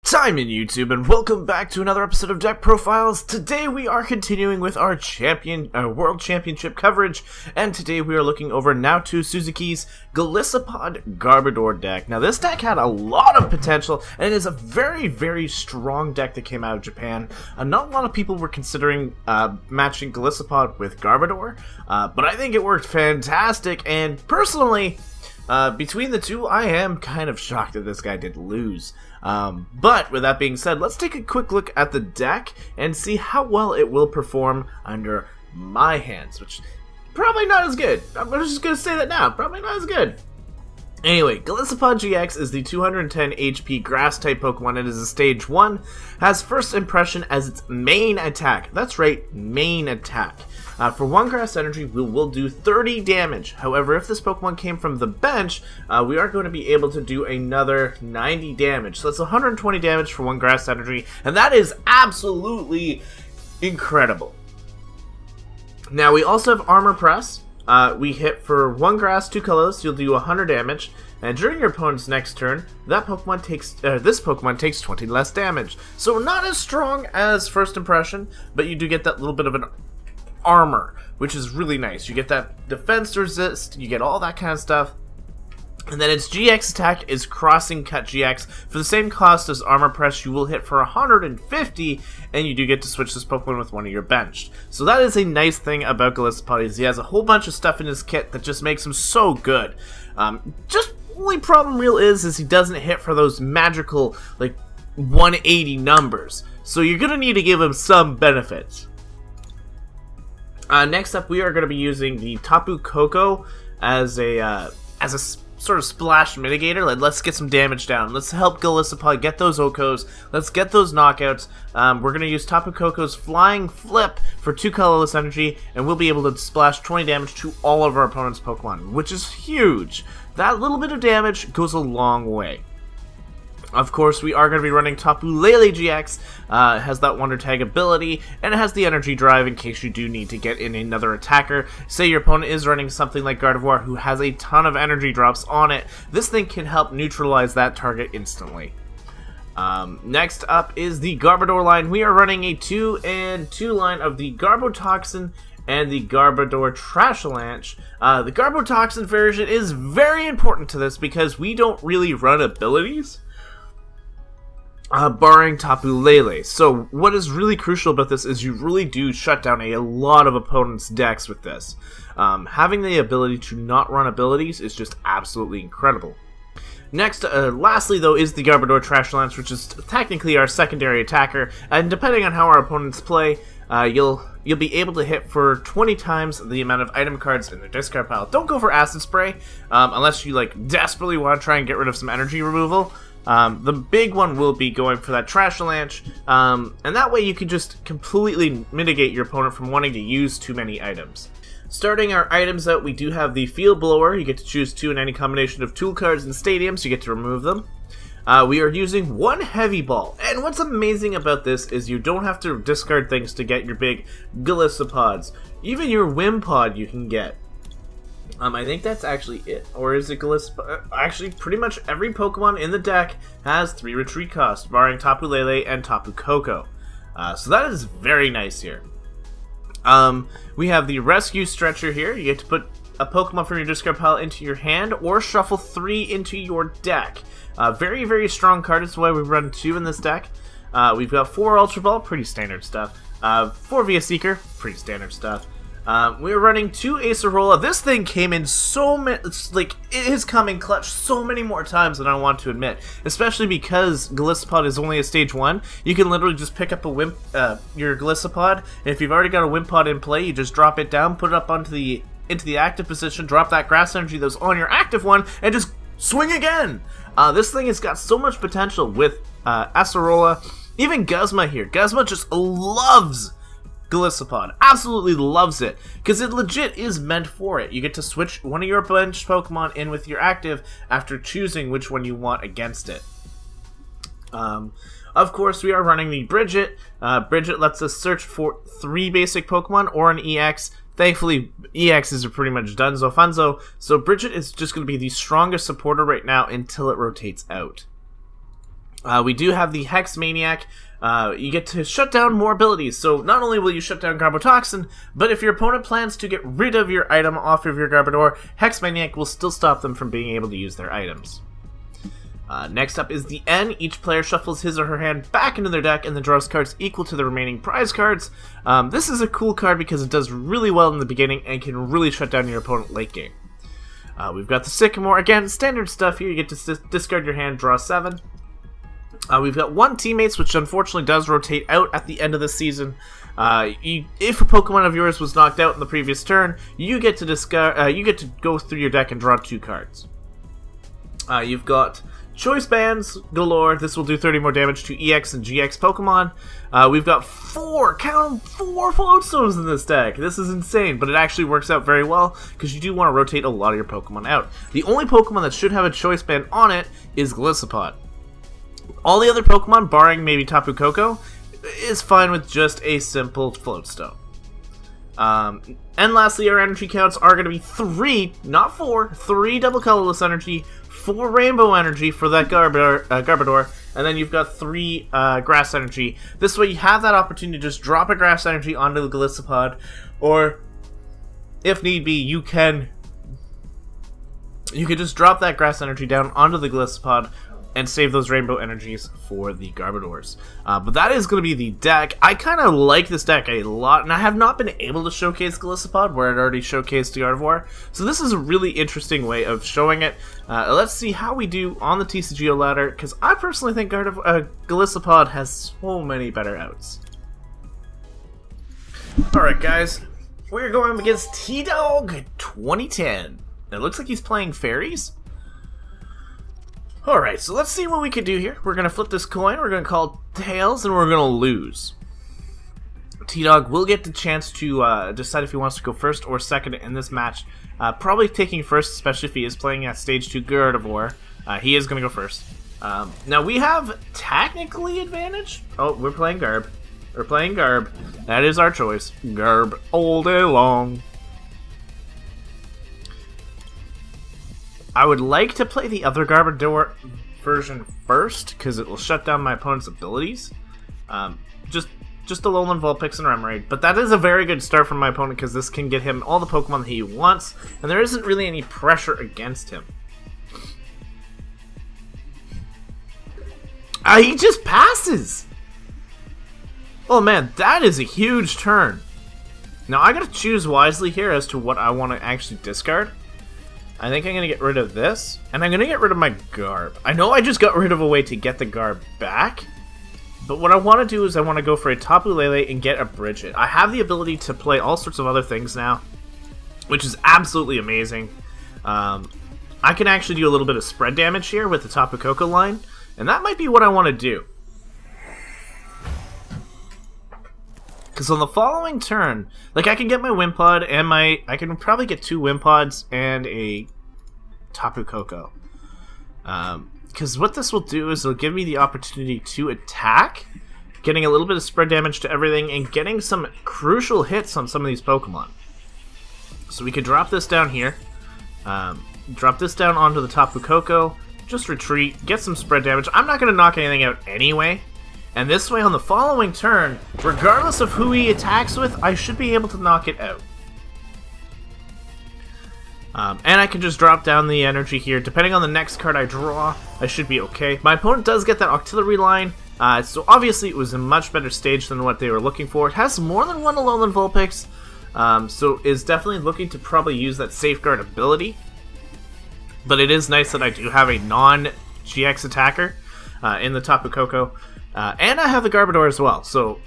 Time in YouTube, and welcome back to another episode of Deck Profiles. Today we are continuing with our World Championship coverage, and today we are looking over Naoto Suzuki's Golisopod-Garbodor deck. Now this deck had a lot of potential, and it is a very, very strong deck that came out of Japan. Not a lot of people were considering matching Golisopod with Garbodor, but I think it worked fantastic, and personally, between the two, I am kind of shocked that this guy did lose. But with that being said, let's take a quick look at the deck and see how well it will perform under my hands, which probably not as good. I'm just gonna say that now, probably not as good. Anyway, Golisopod-GX is the 210 HP Grass-type Pokemon. It is a Stage 1, has First Impression as its main attack. That's right, main attack. For 1 Grass Energy, we will do 30 damage. However, if this Pokemon came from the bench, we are going to be able to do another 90 damage. So that's 120 damage for 1 Grass Energy, and that is absolutely incredible. Now, we also have Armor Press. We hit for 1 grass, 2 colors, you'll do 100 damage, and during your opponent's next turn, this Pokemon takes 20 less damage. So not as strong as First Impression, but you do get that little bit of an armor, which is really nice. You get that defense resist, you get all that kind of stuff. And then its GX attack is Crossing Cut GX. For the same cost as Armor Press, you will hit for 150, and you do get to switch this Pokemon with one of your benched. So that is a nice thing about Golisopod, is he has a whole bunch of stuff in his kit that just makes him so good. Just only problem real is he doesn't hit for those magical, like, 180 numbers. So you're going to need to give him some benefits. Next up, we are going to be using the Tapu Koko as a sort of splash mitigator. Let's get some damage down. Let's help Golisopod get those Okos. Let's get those knockouts. We're going to use Tapu Koko's Flying Flip for 2 colorless energy, and we'll be able to splash 20 damage to all of our opponent's Pokemon, which is huge. That little bit of damage goes a long way. Of course, we are going to be running Tapu Lele GX. It has that Wonder Tag ability, and it has the Energy Drive in case you do need to get in another attacker. Say your opponent is running something like Gardevoir, who has a ton of energy drops on it. This thing can help neutralize that target instantly. Next up is the Garbodor line. We are running a 2-and-2 line of the Garbotoxin and the Garbodor Trashalanche. The Garbotoxin version is very important to this because we don't really run abilities. Barring Tapu Lele. So what is really crucial about this is you really do shut down a lot of opponents' decks with this. Having the ability to not run abilities is just absolutely incredible. Next, lastly though, is the Garbodor Trashalanche, which is technically our secondary attacker, and depending on how our opponents play, you'll be able to hit for 20 times the amount of item cards in their discard pile. Don't go for Acid Spray, unless you desperately want to try and get rid of some energy removal. The big one will be going for that Trashalanche, and that way you can just completely mitigate your opponent from wanting to use too many items. Starting our items out, we do have the Field Blower. You get to choose 2 in any combination of tool cards and stadiums. You get to remove them. We are using 1 Heavy Ball, and what's amazing about this is you don't have to discard things to get your big Golisopods. Even your Wimpod you can get. I think that's actually it. Or is it Golispod? Actually, pretty much every Pokemon in the deck has 3 retreat costs, barring Tapu Lele and Tapu Koko. So that is very nice here. We have the Rescue Stretcher here. You get to put a Pokemon from your discard pile into your hand, or shuffle 3 into your deck. Very, very strong card. That's why we run 2 in this deck. We've got 4 Ultra Ball, pretty standard stuff. 4 Via Seeker, pretty standard stuff. We're running 2 Acerola. This thing came in so many, it has come in clutch so many more times than I want to admit. Especially because Golisopod is only a Stage 1. You can literally just pick up your Golisopod, and if you've already got a Wimpod in play, you just drop it down, put it up into the active position, drop that Grass Energy that's on your active one, and just swing again! This thing has got so much potential with Acerola. Even Guzma here. Guzma just loves Golisopod, absolutely loves it, because it legit is meant for it. You get to switch one of your bench Pokemon in with your active after choosing which one you want against it. Of course, we are running the Bridget. Bridget lets us search for 3 basic Pokemon or an EX. Thankfully, EXs are pretty much donezo funzo, so Bridget is just going to be the strongest supporter right now until it rotates out. We do have the Hex Maniac. You get to shut down more abilities, so not only will you shut down Garbotoxin, but if your opponent plans to get rid of your item off of your Garbodor, Hex Maniac will still stop them from being able to use their items. Next up is the N. Each player shuffles his or her hand back into their deck and then draws cards equal to the remaining prize cards. This is a cool card because it does really well in the beginning and can really shut down your opponent late game. We've got the Sycamore. Again, standard stuff here. You get to discard your hand, draw 7. We've got 1 Teammates, which unfortunately does rotate out at the end of the season. If a Pokemon of yours was knocked out in the previous turn, you get to go through your deck and draw 2 cards. You've got Choice Bands galore. This will do 30 more damage to EX and GX Pokemon. We've got 4 Floatstones in this deck. This is insane, but it actually works out very well because you do want to rotate a lot of your Pokemon out. The only Pokemon that should have a Choice Band on it is Golisopod. All the other Pokemon, barring maybe Tapu Koko, is fine with just a simple Floatstone. And lastly, our energy counts are going to be 3, not 4, 3 double colorless energy, 4 rainbow energy for that Garbodor, and then you've got 3 grass energy. This way you have that opportunity to just drop a grass energy onto the Golisopod, or if need be, you could just drop that grass energy down onto the Golisopod and save those rainbow energies for the Garbodors. But that is going to be the deck. I kind of like this deck a lot, and I have not been able to showcase Golisopod where it already showcased Gardevoir. So this is a really interesting way of showing it. Let's see how we do on the TCGO ladder, because I personally think Golisopod has so many better outs. Alright guys, we're going up against T-Dog 2010. It looks like he's playing fairies. Alright, so let's see what we can do here. We're going to flip this coin, we're going to call tails, and we're going to lose. T-Dog will get the chance to decide if he wants to go first or second in this match. Probably taking first, especially if he is playing at Stage 2 Gardevoir. He is going to go first. Now, we have technically advantage. Oh, we're playing Garb. We're playing Garb. That is our choice. Garb all day long. I would like to play the other Garbodor version first, because it will shut down my opponent's abilities. Just a Alolan Vulpix and Remoraid. But that is a very good start from my opponent, because this can get him all the Pokemon that he wants, and there isn't really any pressure against him. He just passes! Oh man, that is a huge turn. Now I gotta choose wisely here as to what I want to actually discard. I think I'm going to get rid of this, and I'm going to get rid of my Garb. I know I just got rid of a way to get the Garb back, but what I want to do is I want to go for a Tapu Lele and get a Bridget. I have the ability to play all sorts of other things now, which is absolutely amazing. I can actually do a little bit of spread damage here with the Tapu Koko line, and that might be what I want to do. Because on the following turn, like I can get my Wimpod and I can probably get 2 Wimpods and a Tapu Koko. Because what this will do is it'll give me the opportunity to attack, getting a little bit of spread damage to everything, and getting some crucial hits on some of these Pokemon. So we could drop this down here, drop this down onto the Tapu Koko, just retreat, get some spread damage. I'm not going to knock anything out anyway. And this way, on the following turn, regardless of who he attacks with, I should be able to knock it out. And I can just drop down the energy here. Depending on the next card I draw, I should be okay. My opponent does get that Octillery line, so obviously it was a much better stage than what they were looking for. It has more than one Alolan Vulpix, so is definitely looking to probably use that Safeguard ability. But it is nice that I do have a non-GX attacker in the Tapu Koko. And I have the Garbodor as well, so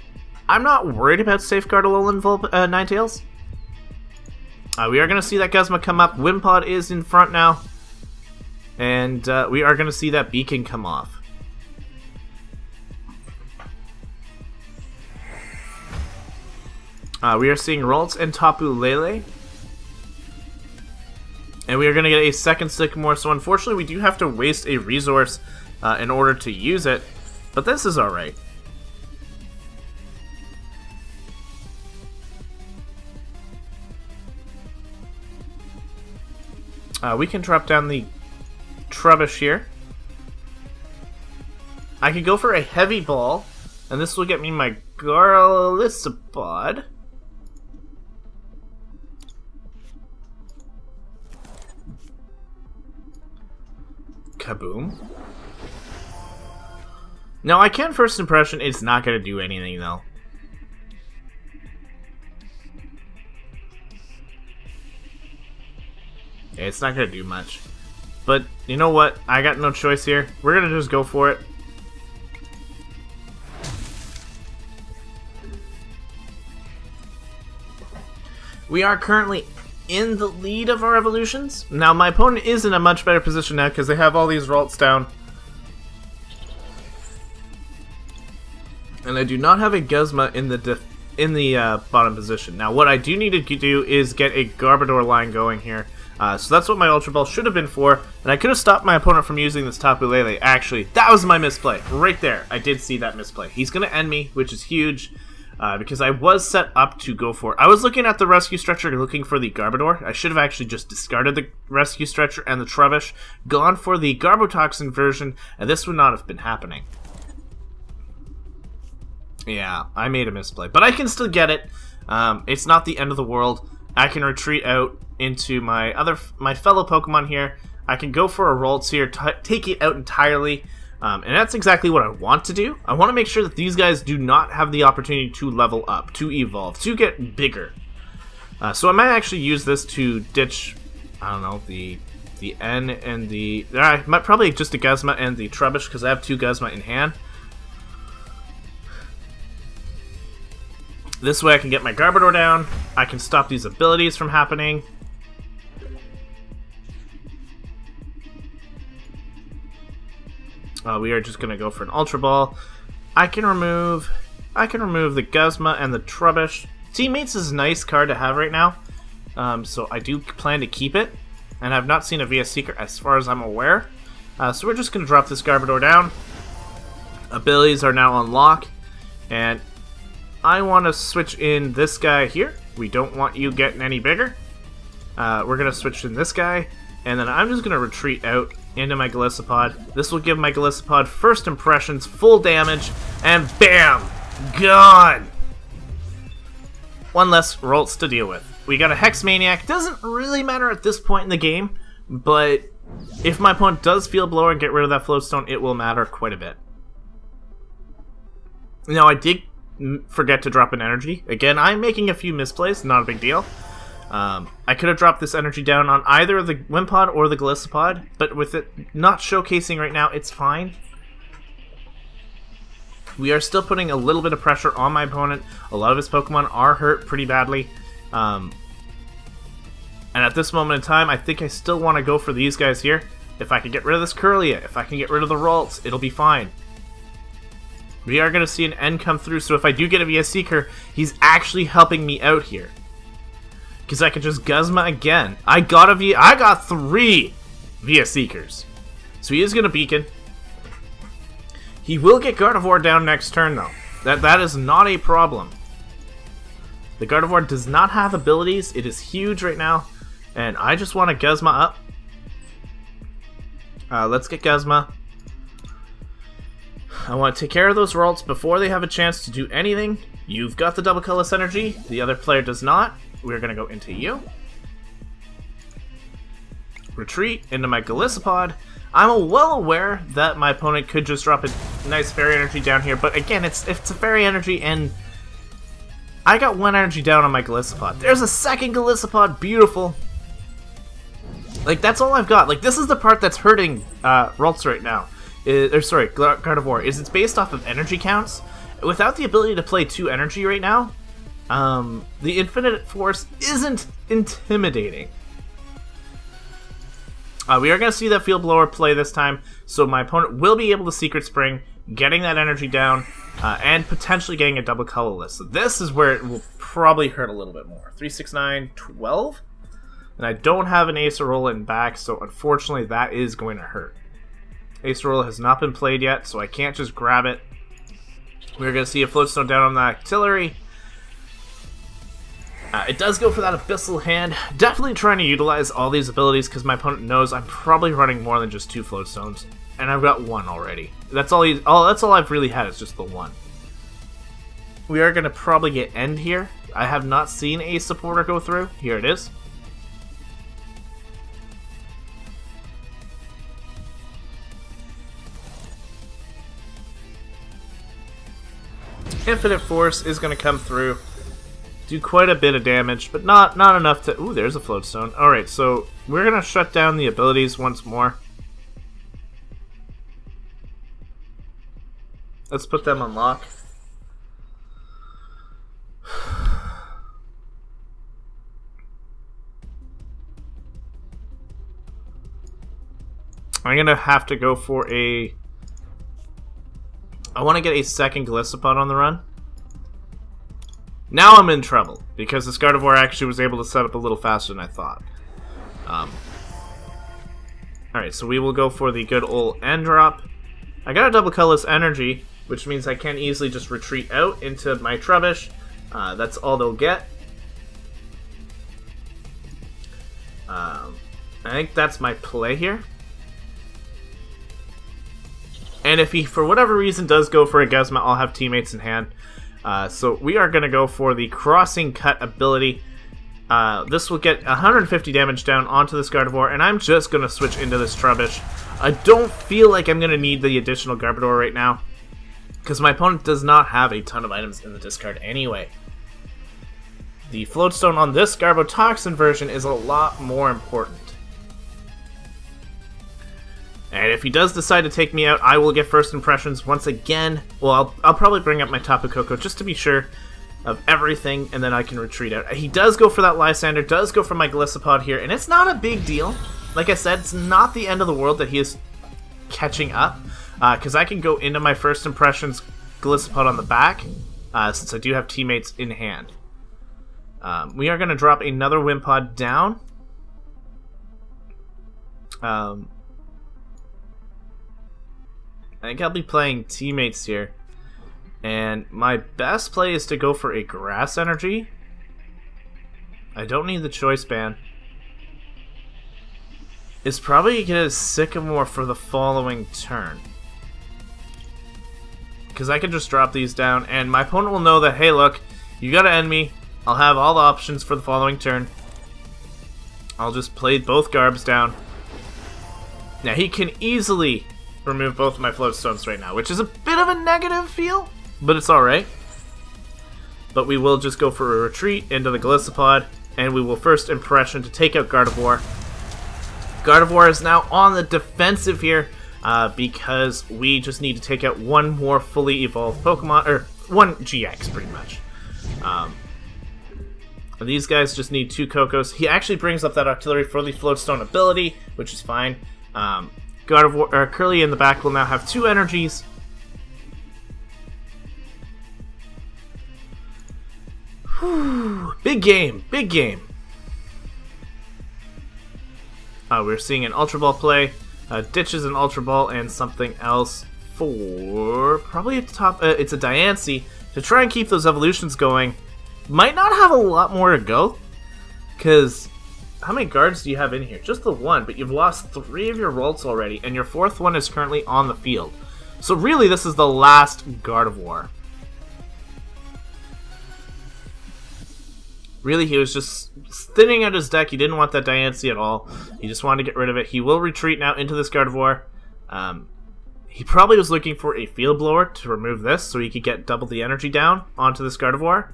I'm not worried about Safeguard Alolan Ninetales. We are going to see that Guzma come up. Wimpod is in front now. And we are going to see that Beacon come off. We are seeing Ralts and Tapu Lele. And we are going to get a second Sycamore, so unfortunately we do have to waste a resource in order to use it. But this is alright. We can drop down the Trubbish here. I could go for a heavy ball, and this will get me my Golisopod. Kaboom. Now, I can first impression, it's not going to do anything, though. Yeah, it's not going to do much. But, you know what? I got no choice here. We're going to just go for it. We are currently in the lead of our evolutions. Now, my opponent is in a much better position now because they have all these Ralts down. And I do not have a Guzma in the bottom position. Now, what I do need to do is get a Garbodor line going here. So that's what my Ultra Ball should have been for. And I could have stopped my opponent from using this Tapu Lele. Actually, that was my misplay. Right there. I did see that misplay. He's going to end me, which is huge. Because I was set up to go for it. I was looking at the Rescue Stretcher looking for the Garbodor. I should have actually just discarded the Rescue Stretcher and the Trubbish, gone for the Garbotoxin version, and this would not have been happening. Yeah, I made a misplay. But I can still get it. It's not the end of the world. I can retreat out into my fellow Pokemon here. I can go for a Ralts here, take it out entirely. And that's exactly what I want to do. I want to make sure that these guys do not have the opportunity to level up, to evolve, to get bigger. So I might actually use this to ditch, I don't know, the N and the... I might probably just a Guzma and the Trubbish, because I have 2 Guzma in hand. This way I can get my Garbodor down. I can stop these abilities from happening. We are just going to go for an Ultra Ball. I can remove the Guzma and the Trubbish. Teammates is a nice card to have right now. So I do plan to keep it. And I've not seen a VS Seeker as far as I'm aware. So we're just going to drop this Garbodor down. Abilities are now on lock. And I want to switch in this guy here. We don't want you getting any bigger. We're going to switch in this guy. And then I'm just going to retreat out into my Golisopod. This will give my Golisopod first impressions, full damage, and BAM! Gone! One less Ralts to deal with. We got a Hex Maniac. Doesn't really matter at this point in the game, but if my opponent does Field Blower and get rid of that Floatstone, it will matter quite a bit. Now, I did forget to drop an energy. Again, I'm making a few misplays, not a big deal. I could have dropped this energy down on either the Wimpod or the Golisopod, but with it not showcasing right now, it's fine. We are still putting a little bit of pressure on my opponent. A lot of his Pokemon are hurt pretty badly. And at this moment in time, I think I still want to go for these guys here. If I can get rid of this Kirlia, if I can get rid of the Ralts, it'll be fine. We are going to see an N come through, so if I do get a VS Seeker, he's actually helping me out here. Because I can just Guzma again. I got 3 VS Seekers. So he is going to Beacon. He will get Gardevoir down next turn, though. That is not a problem. The Gardevoir does not have abilities. It is huge right now. And I just want to Guzma up. Let's get Guzma. I want to take care of those Ralts before they have a chance to do anything. You've got the double colorless energy. The other player does not. We're going to go into you. Retreat into my Golisopod. I'm well aware that my opponent could just drop a nice fairy energy down here, but again, it's a fairy energy, and I got 1 energy down on my Golisopod. There's a second Golisopod. Beautiful. Like, that's all I've got. Like, this is the part that's hurting Ralts right now. Gardevoir. It's based off of energy counts. Without the ability to play 2 energy right now, the Infinite Force isn't intimidating. We are going to see that Field Blower play this time, so my opponent will be able to Secret Spring, getting that energy down, and potentially getting a double colorless. So this is where it will probably hurt a little bit more. 3, 6, 9, 12? And I don't have an Acerola in back, so unfortunately that is going to hurt. Acerola has not been played yet, so I can't just grab it. We're going to see a Floatstone down on the Octillery. It does go for that Abyssal Hand. Definitely trying to utilize all these abilities because my opponent knows I'm probably running more than just 2 Floatstones. and I've got one already. That's all. That's all I've really had is just the one. We are gonna probably get end here. I have not seen a supporter go through. Here it is. Infinite Force is going to come through, do quite a bit of damage, but not enough to... Ooh, there's a Floatstone. Alright, so we're going to shut down the abilities once more. Let's put them on lock. I'm going to have to go for a... I want to get a second Golisopod on the run. Now I'm in trouble, because this Gardevoir actually was able to set up a little faster than I thought. Alright, so we will go for the good old end drop. I got a double colorless energy, which means I can easily just retreat out into my Trubbish. That's all they'll get. I think that's my play here. And if he, for whatever reason, does go for a Guzma, I'll have teammates in hand. So we are going to go for the Crossing Cut ability. This will get 150 damage down onto this Gardevoir, and I'm just going to switch into this Trubbish. I don't feel like I'm going to need the additional Garbodor right now, because my opponent does not have a ton of items in the discard anyway. The Floatstone on this Garbotoxin version is a lot more important. And if he does decide to take me out, I will get first impressions once again. Well, I'll probably bring up my Tapu Koko just to be sure of everything, and then I can retreat out. He does go for that Lysander, does go for my Golisopod here, and it's not a big deal. Like I said, it's not the end of the world that he is catching up, because I can go into my first impressions Golisopod on the back, since I do have teammates in hand. We are going to drop another Wimpod down. I think I'll be playing teammates here, and my best play is to go for a Grass Energy. I don't need the Choice Band. It's probably going to get a Sycamore for the following turn, because I can just drop these down, and my opponent will know that, hey look, you gotta end me. I'll have all the options for the following turn. I'll just play both Garbs down. Now he can easily remove both of my Floatstones right now, which is a bit of a negative feel, but it's alright. But we will just go for a retreat into the Golisopod, and we will first impression to take out Gardevoir. Gardevoir is now on the defensive here, because we just need to take out one more fully evolved Pokemon, or one GX pretty much. These guys just need 2 Cocos. He actually brings up that Artillery for the Floatstone ability, which is fine. Gardevoir, or Curly in the back will now have 2 energies. Whew. Big game, big game. We're seeing an Ultra Ball play, ditches an Ultra Ball, and something else for probably at the top. It's a Diancie to try and keep those evolutions going. Might not have a lot more to go, because how many guards do you have in here? Just the one, but you've lost 3 of your Rolts already, and your 4th one is currently on the field. So really, this is the last Gardevoir. Really, he was just thinning out his deck. He didn't want that Diancie at all. He just wanted to get rid of it. He will retreat now into this Gardevoir. He probably was looking for a Field Blower to remove this, so he could get double the energy down onto this Gardevoir.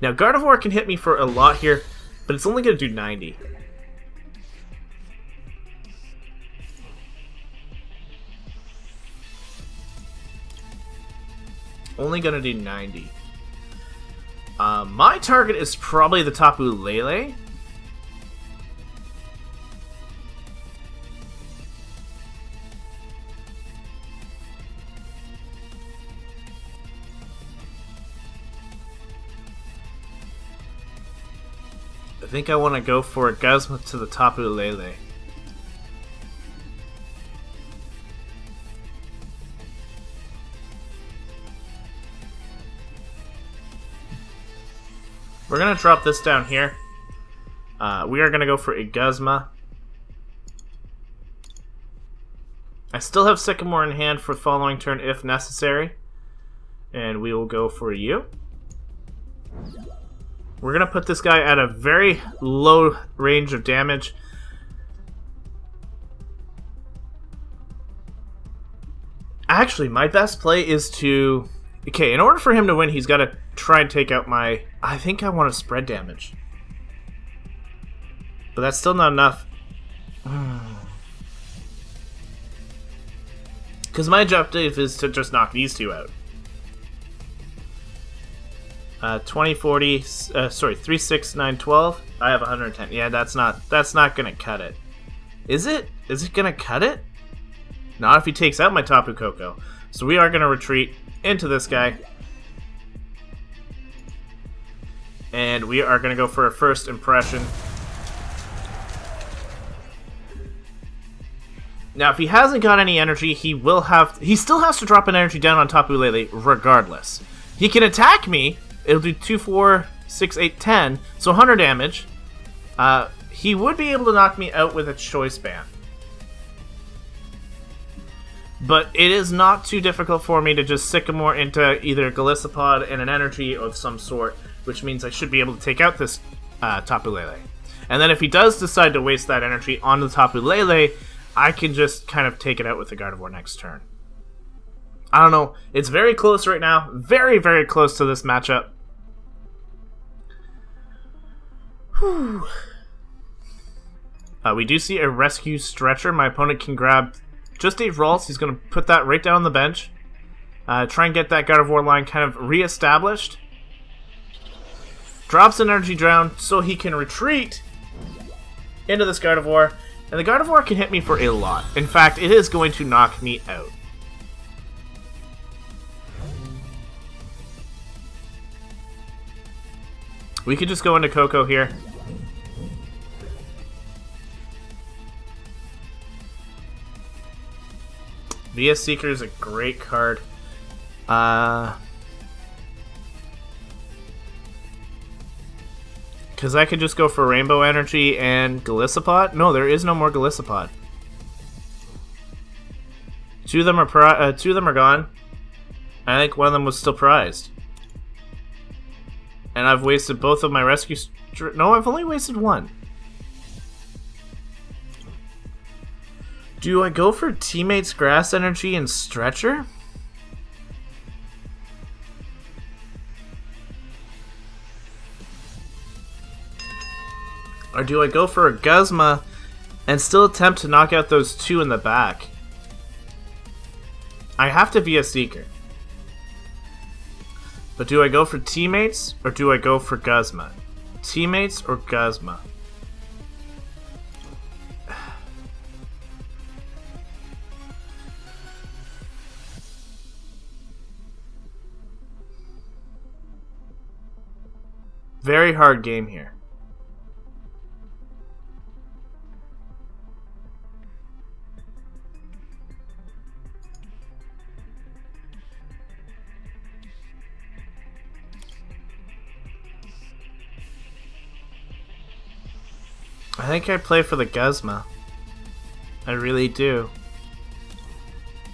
Now, Gardevoir can hit me for a lot here, but it's only going to do 90. Only going to do 90. My target is probably the Tapu Lele. I think I want to go for a Guzma to the Tapu Lele. We're going to drop this down here. We are going to go for a Guzma. I still have Sycamore in hand for following turn if necessary. And we will go for you. We're going to put this guy at a very low range of damage. Actually, my best play is to... Okay, in order for him to win, he's got to try and take out my... I think I want to spread damage. But that's still not enough. Because my objective is to just knock these two out. 20, 40, sorry, 3, 6, 9, 12. I have 110. Yeah, that's not going to cut it. Is it? Is it going to cut it? Not if he takes out my Tapu Koko. So we are going to retreat into this guy. And we are going to go for a first impression. Now, if he hasn't got any energy, he still has to drop an energy down on Tapu Lele regardless. He can attack me. It'll do 2, 4, 6, 8, 10. So 100 damage. He would be able to knock me out with a Choice Band. But it is not too difficult for me to just Sycamore into either Golisopod and an energy of some sort, which means I should be able to take out this Tapu Lele. And then if he does decide to waste that energy on the Tapu Lele, I can just kind of take it out with the Gardevoir next turn. I don't know. It's very close right now. Very, very close to this matchup. Whew. We do see a Rescue Stretcher. My opponent can grab just 8 rolls. He's going to put that right down on the bench. Try and get that Gardevoir line kind of re-established. Drops an energy down so he can retreat into this Gardevoir. And the Gardevoir can hit me for a lot. In fact, it is going to knock me out. We could just go into Koko here. VS Seeker is a great card. Because I could just go for Rainbow Energy and Golisopod. No, there is no more Golisopod. Two of them are gone. I think one of them was still prized. And I've wasted both of my rescue... No, I've only wasted one. Do I go for Teammates Grass Energy and Stretcher? Or do I go for a Guzma and still attempt to knock out those two in the back? I have to be a Seeker. But do I go for Teammates or do I go for Guzma? Teammates or Guzma? Very hard game here. I think I play for the Guzma. I really do.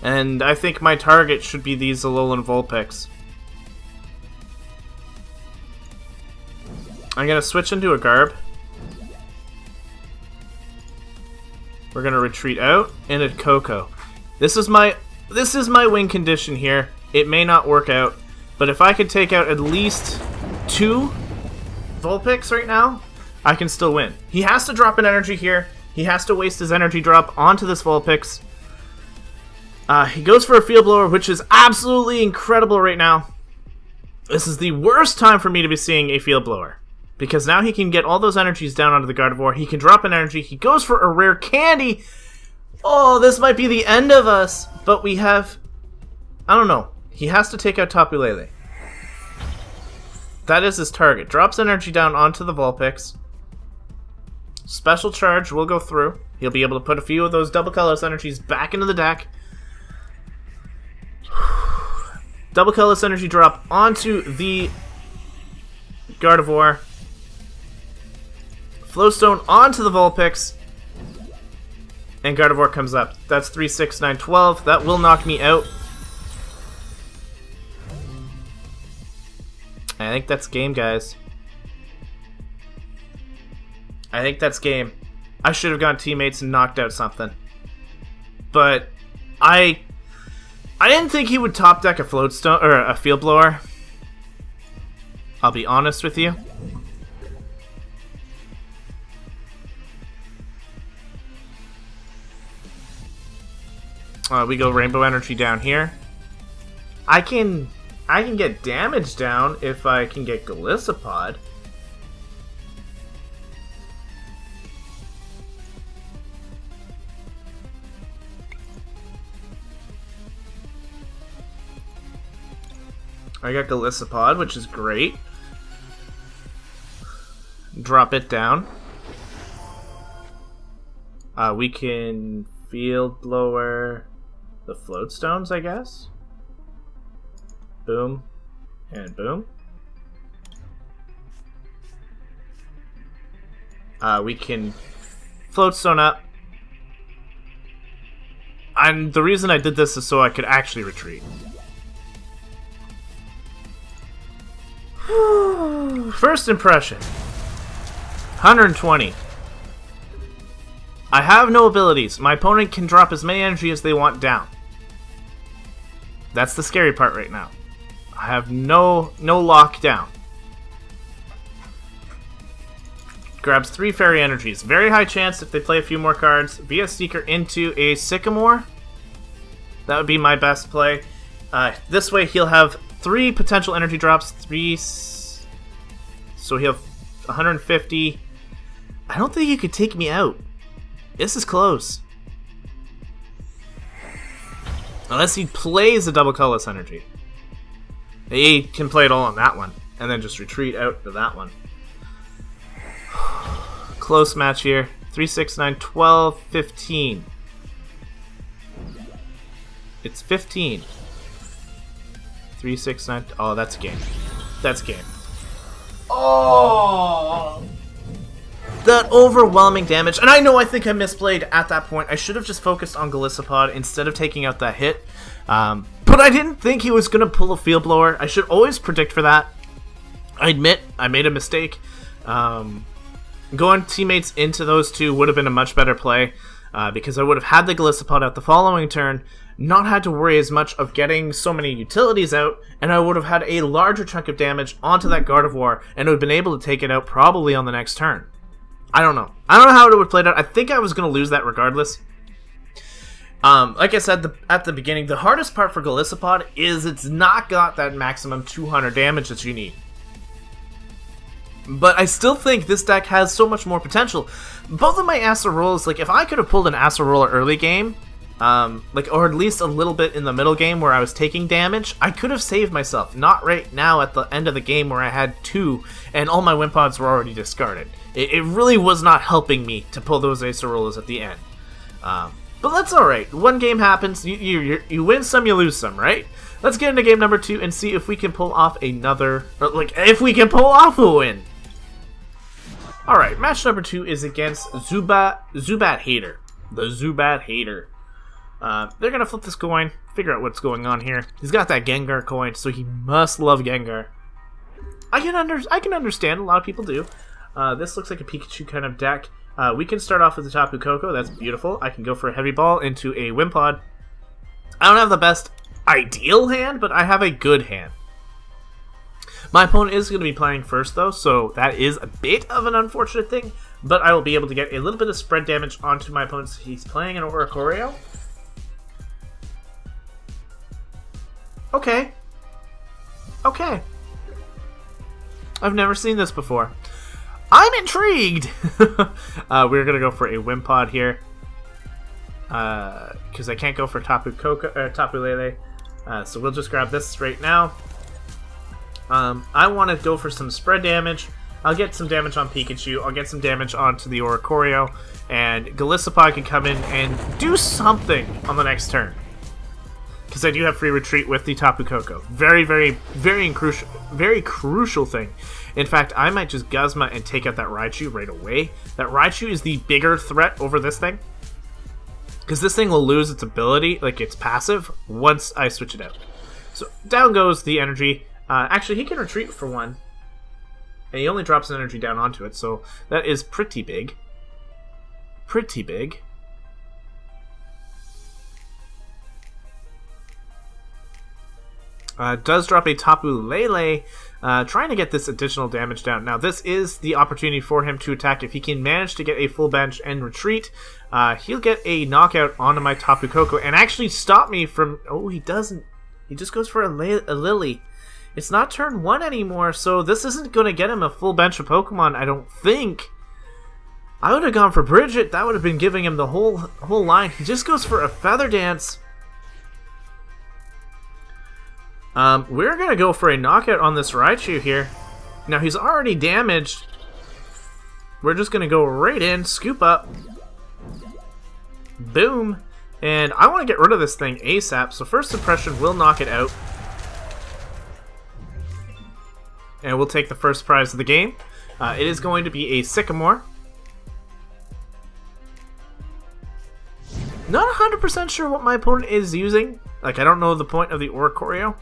And I think my target should be these Alolan Vulpix. I'm gonna switch into a Garb. We're gonna retreat out into Koko. This is my win condition here. It may not work out, but if I could take out at least 2 Vulpix right now, I can still win. He has to drop an energy here. He has to waste his energy drop onto this Vulpix. He goes for a Field Blower, which is absolutely incredible right now. This is the worst time for me to be seeing a Field Blower, because now he can get all those energies down onto the Gardevoir. He can drop an energy. He goes for a rare candy. Oh, this might be the end of us. But we have... I don't know. He has to take out Tapu Lele. That is his target. Drops energy down onto the Vulpix. Special Charge will go through. He'll be able to put a few of those Double Colorless energies back into the deck. Double Colorless energy drop onto the Gardevoir. Flowstone onto the Vulpix. And Gardevoir comes up. That's 3, 6, 9, 12. That will knock me out. I think that's game, guys. I think that's game. I should have gone teammates and knocked out something. But I didn't think he would top deck a floatstone or a field blower. I'll be honest with you. We go Rainbow Energy down here. I can get damage down if I can get Golisopod. I got Golisopod, which is great. Drop it down. We can field blower the floatstones, I guess. Boom. And boom. We can floatstone up. And the reason I did this is so I could actually retreat. First impression. 120. I have no abilities. My opponent can drop as many energy as they want down. That's the scary part right now. I have no lockdown. Grabs 3 fairy energies. Very high chance if they play a few more cards. VS Seeker into a Sycamore. That would be my best play. This way he'll have 3 potential energy drops. 3... So he'll have 150. I don't think he could take me out. This is close. Unless he plays a double colorless energy. He can play it all on that one. And then just retreat out to that one. Close match here. 3, 6, 9, 12, 15. It's 15. 3, 6, 9... Oh, that's a game. That's a game. Oh! That overwhelming damage. And I know I think I misplayed at that point. I should have just focused on Golisopod instead of taking out that hit. But I didn't think he was going to pull a field blower. I should always predict for that. I admit I made a mistake. Going teammates into those two would have been a much better play. Because I would have had the Golisopod out the following turn, not had to worry as much of getting so many utilities out, and I would have had a larger chunk of damage onto that Gardevoir, and would have been able to take it out probably on the next turn. I don't know. I don't know how it would have played out. I think I was going to lose that regardless. Like I said at the beginning, the hardest part for Golisopod is it's not got that maximum 200 damage that you need. But I still think this deck has so much more potential. Both of my Acerolas, like if I could have pulled an Acerola early game, or at least a little bit in the middle game where I was taking damage, I could have saved myself. Not right now at the end of the game where I had 2 and all my Wimpods were already discarded. It really was not helping me to pull those Acerolas at the end. But that's alright. One game happens, you win some, you lose some, right? Let's get into game number 2 and see if we can pull off another, if we can pull off a win. Alright, match number 2 is against Zubat Hater. The Zubat Hater. They're going to flip this coin, figure out what's going on here. He's got that Gengar coin, so he must love Gengar. I can understand, a lot of people do. This looks like a Pikachu kind of deck. We can start off with the Tapu Koko, that's beautiful. I can go for a Heavy Ball into a Wimpod. I don't have the best ideal hand, but I have a good hand. My opponent is going to be playing first, though, so that is a bit of an unfortunate thing, but I will be able to get a little bit of spread damage onto my opponent. He's playing an Oricorio. Okay. Okay. I've never seen this before. I'm intrigued! We're going to go for a Wimpod here. Because I can't go for Tapu Lele. So we'll just grab this right now. I want to go for some spread damage. I'll get some damage on Pikachu. I'll get some damage onto the Oricorio. And Golisopod can come in and do something on the next turn. Because I do have free retreat with the Tapu Koko. Very crucial thing. In fact, I might just Guzma and take out that Raichu right away. That Raichu is the bigger threat over this thing. Because this thing will lose its ability, like its passive, once I switch it out. So down goes the energy. Actually, he can retreat for one. And he only drops an energy down onto it, so that is pretty big. Pretty big. Does drop a Tapu Lele, trying to get this additional damage down. Now, this is the opportunity for him to attack. If he can manage to get a full bench and retreat, he'll get a knockout onto my Tapu Koko and actually stop me from... Oh, he doesn't. He just goes for a Lily. It's not turn 1 anymore, so this isn't going to get him a full bench of Pokemon, I don't think. I would have gone for Bridget. That would have been giving him the whole line. He just goes for a Feather Dance. We're going to go for a knockout on this Raichu here. Now, he's already damaged. We're just going to go right in, scoop up. Boom. And I want to get rid of this thing ASAP, so First Impression will knock it out. And we'll take the first prize of the game. It is going to be a Sycamore. Not 100% sure what my opponent is using. Like, I don't know the point of the Oricorio.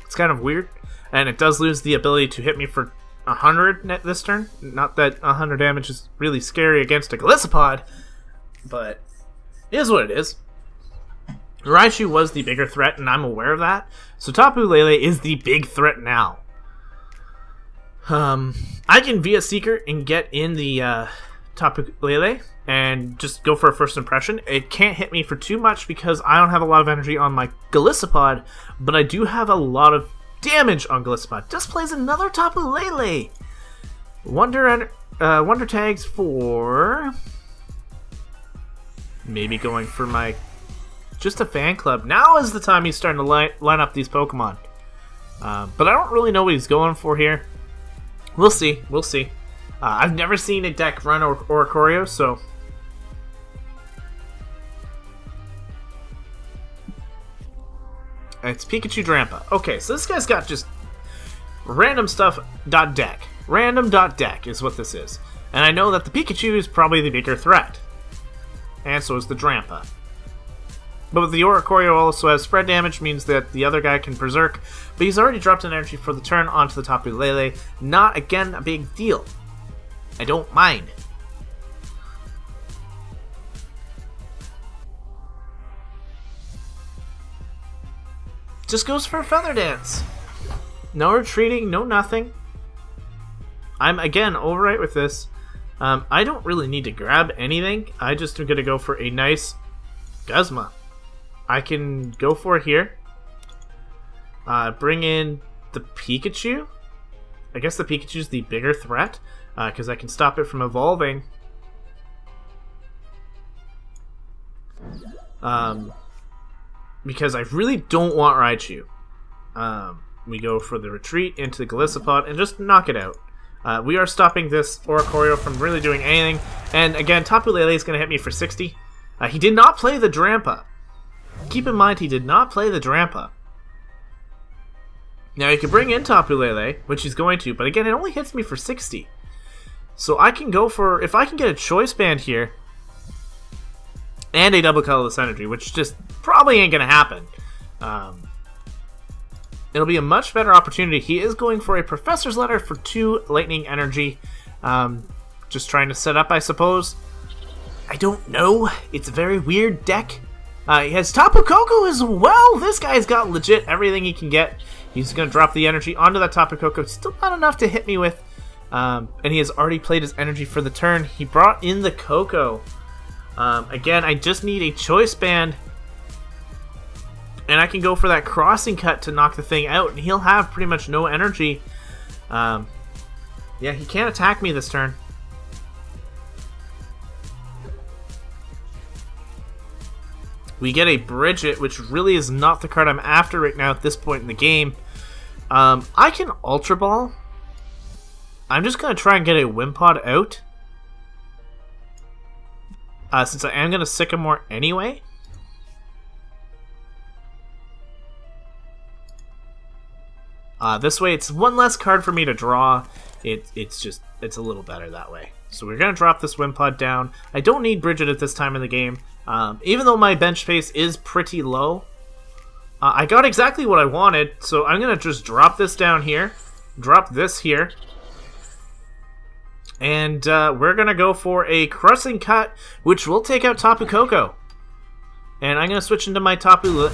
It's kind of weird. And it does lose the ability to hit me for 100 this turn. Not that 100 damage is really scary against a Golisopod, but it is what it is. Raichu was the bigger threat, and I'm aware of that. So Tapu Lele is the big threat now. I can via Seeker and get in the Tapu Lele and just go for a First Impression. It can't hit me for too much because I don't have a lot of energy on my Golisopod, but I do have a lot of damage on Golisopod. Just plays another Tapu Lele. Wonder tags for... Maybe going for my... Just a fan club. Now is the time he's starting to line up these Pokemon. But I don't really know what he's going for here. We'll see. We'll see. I've never seen a deck run Oricorio, so... It's Pikachu-Drampa. Okay, so this guy's got just random stuff .deck. Random .deck is what this is. And I know that the Pikachu is probably the bigger threat. And so is the Drampa. But the Oricorio also has spread damage, means that the other guy can Berserk. But he's already dropped an energy for the turn onto the Tapu Lele. Not, again, a big deal. I don't mind. Just goes for a Feather Dance. No retreating, no nothing. I'm, again, alright with this. I don't really need to grab anything. I just am going to go for a nice Guzma. I can go for it here. Bring in the Pikachu. I guess the Pikachu's the bigger threat, because I can stop it from evolving. Because I really don't want Raichu. We go for the retreat into the Golisopod and just knock it out. We are stopping this Oricorio from really doing anything. And again, Tapu Lele is going to hit me for 60. He did not play the Drampa. Keep in mind, he did not play the Drampa. Now, he could bring in Tapu Lele, which he's going to, but again, it only hits me for 60. So I can go for, if I can get a Choice Band here, and a double colorless energy, which just probably ain't going to happen. It'll be a much better opportunity. He is going for a Professor's Letter for 2 lightning energy. Just trying to set up, I suppose. I don't know. It's a very weird deck. He has Tapu Koko as well. This guy's got legit everything he can get. He's going to drop the energy onto that Tapu Koko. Still not enough to hit me with. And he has already played his energy for the turn. He brought in the Koko. Again, I just need a Choice Band. And I can go for that Crossing Cut to knock the thing out. And he'll have pretty much no energy. Yeah, he can't attack me this turn. We get a Bridget, which really is not the card I'm after right now at this point in the game. I can Ultra Ball. I'm just going to try and get a Wimpod out. Since I am going to Sycamore anyway. This way, it's one less card for me to draw. It's a little better that way. So we're going to drop this Wimpod down. I don't need Bridget at this time in the game. Even though my bench space is pretty low, I got exactly what I wanted, so I'm going to just drop this down here, drop this here, and we're going to go for a Crossing Cut, which will take out Tapu Koko. And I'm going to switch into my Tapu...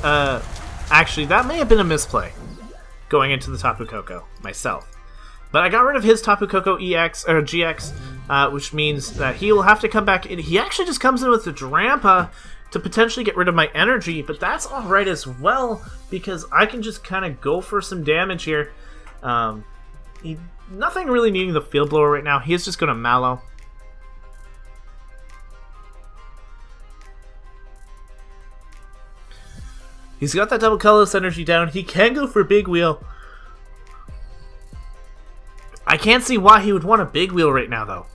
actually, that may have been a misplay, going into the Tapu Koko myself. But I got rid of his Tapu Koko EX, or GX, which means that he will have to come back in. He actually just comes in with the Drampa to potentially get rid of my energy, but that's alright as well, because I can just kind of go for some damage here. Nothing really needing the Field Blower right now. He's just going to Mallow. He's got that double colorless energy down. He can go for Big Wheel. I can't see why he would want a Big Wheel right now, though.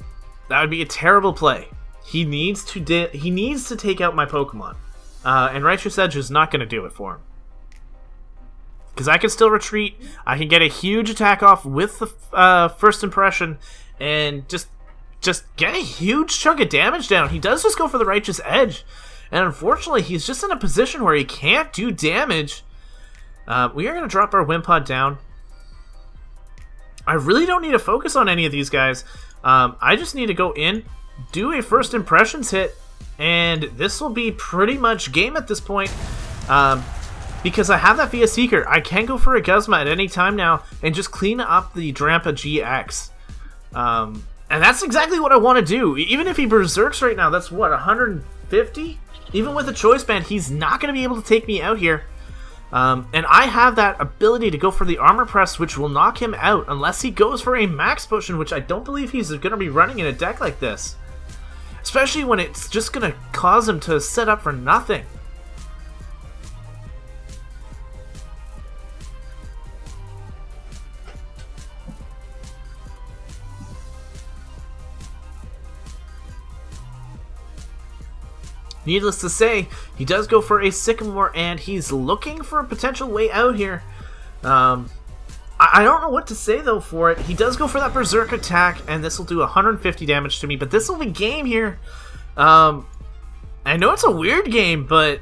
That would be a terrible play. He needs to take out my Pokemon. And Righteous Edge is not going to do it for him. Because I can still retreat. I can get a huge attack off with the First Impression. And just get a huge chunk of damage down. He does just go for the Righteous Edge. And unfortunately, he's just in a position where he can't do damage. We are going to drop our Wimpod down. I really don't need to focus on any of these guys. I just need to go in, do a First Impressions hit, and this will be pretty much game at this point. Because I have that via Seeker. I can go for a Guzma at any time now and just clean up the Drampa GX. And that's exactly what I want to do. Even if he Berserks right now, that's what, 150? Even with a Choice Band, he's not going to be able to take me out here. And I have that ability to go for the Armor Press, which will knock him out, unless he goes for a Max Potion, which I don't believe he's going to be running in a deck like this. Especially when it's just going to cause him to set up for nothing. Needless to say, he does go for a Sycamore, and he's looking for a potential way out here. I don't know what to say, though, for it. He does go for that Berserk attack, and this will do 150 damage to me, but this will be game here. I know it's a weird game, but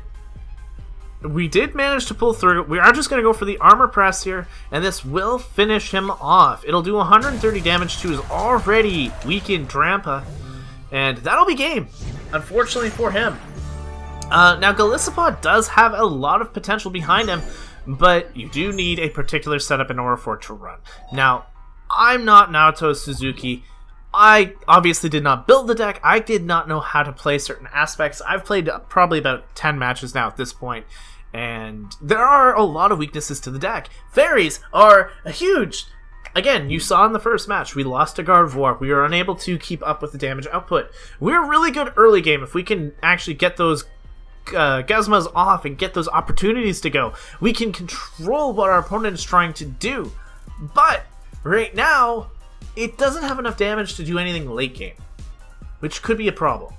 we did manage to pull through. We are just going to go for the Armor Press here, and this will finish him off. It'll do 130 damage to his already weakened Drampa, and that'll be game, unfortunately for him. Now, Golisopod does have a lot of potential behind him, but you do need a particular setup in order for it to run. Now, I'm not Naoto Suzuki. I obviously did not build the deck. I did not know how to play certain aspects. I've played probably about 10 matches now at this point, and there are a lot of weaknesses to the deck. Fairies are huge. Again, you saw in the first match, we lost to Gardevoir. We were unable to keep up with the damage output. We're really good early game. If we can actually get those Guzmas off and get those opportunities to go, we can control what our opponent is trying to do. But right now, it doesn't have enough damage to do anything late game, which could be a problem.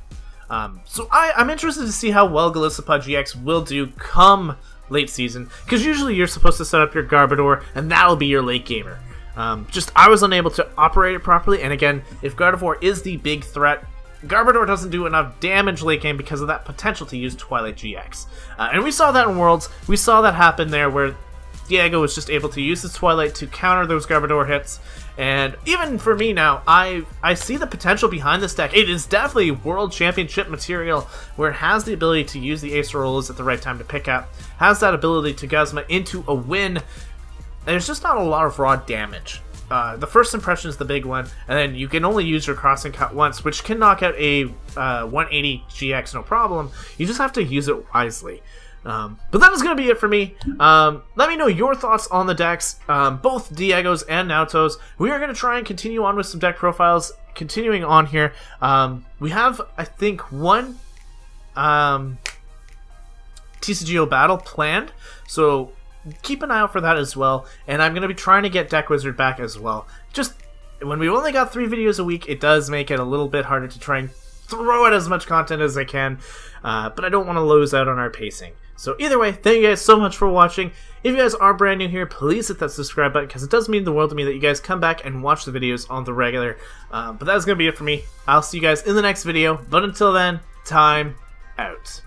So I'm interested to see how well Golisopod-GX will do come late season, because usually you're supposed to set up your Garbodor, and that'll be your late gamer. I was unable to operate it properly, and again, if Gardevoir is the big threat, Garbodor doesn't do enough damage late game because of that potential to use Twilight GX. And we saw that in Worlds. We saw that happen there where Diego was just able to use his Twilight to counter those Garbodor hits. And even for me now, I see the potential behind this deck. It is definitely World Championship material, where it has the ability to use the Ace Rolls at the right time to pick up, has that ability to Guzma into a win. There's just not a lot of raw damage. The First Impression is the big one, and then you can only use your Crossing Cut once, which can knock out a 180 GX no problem. You just have to use it wisely. But that is going to be it for me. Let me know your thoughts on the decks, both Diego's and Naoto's. We are going to try and continue on with some deck profiles. Continuing on here, we have, I think, one TCGO battle planned, so keep an eye out for that as well. And I'm going to be trying to get Deck Wizard back as well. Just when we've only got 3 videos a week, it does make it a little bit harder to try and throw out as much content as I can, but I don't want to lose out on our pacing. So either way, thank you guys so much for watching. If you guys are brand new here, please hit that subscribe button, because it does mean the world to me that you guys come back and watch the videos on the regular. But that's going to be it for me. I'll see you guys in the next video, but until then, time out.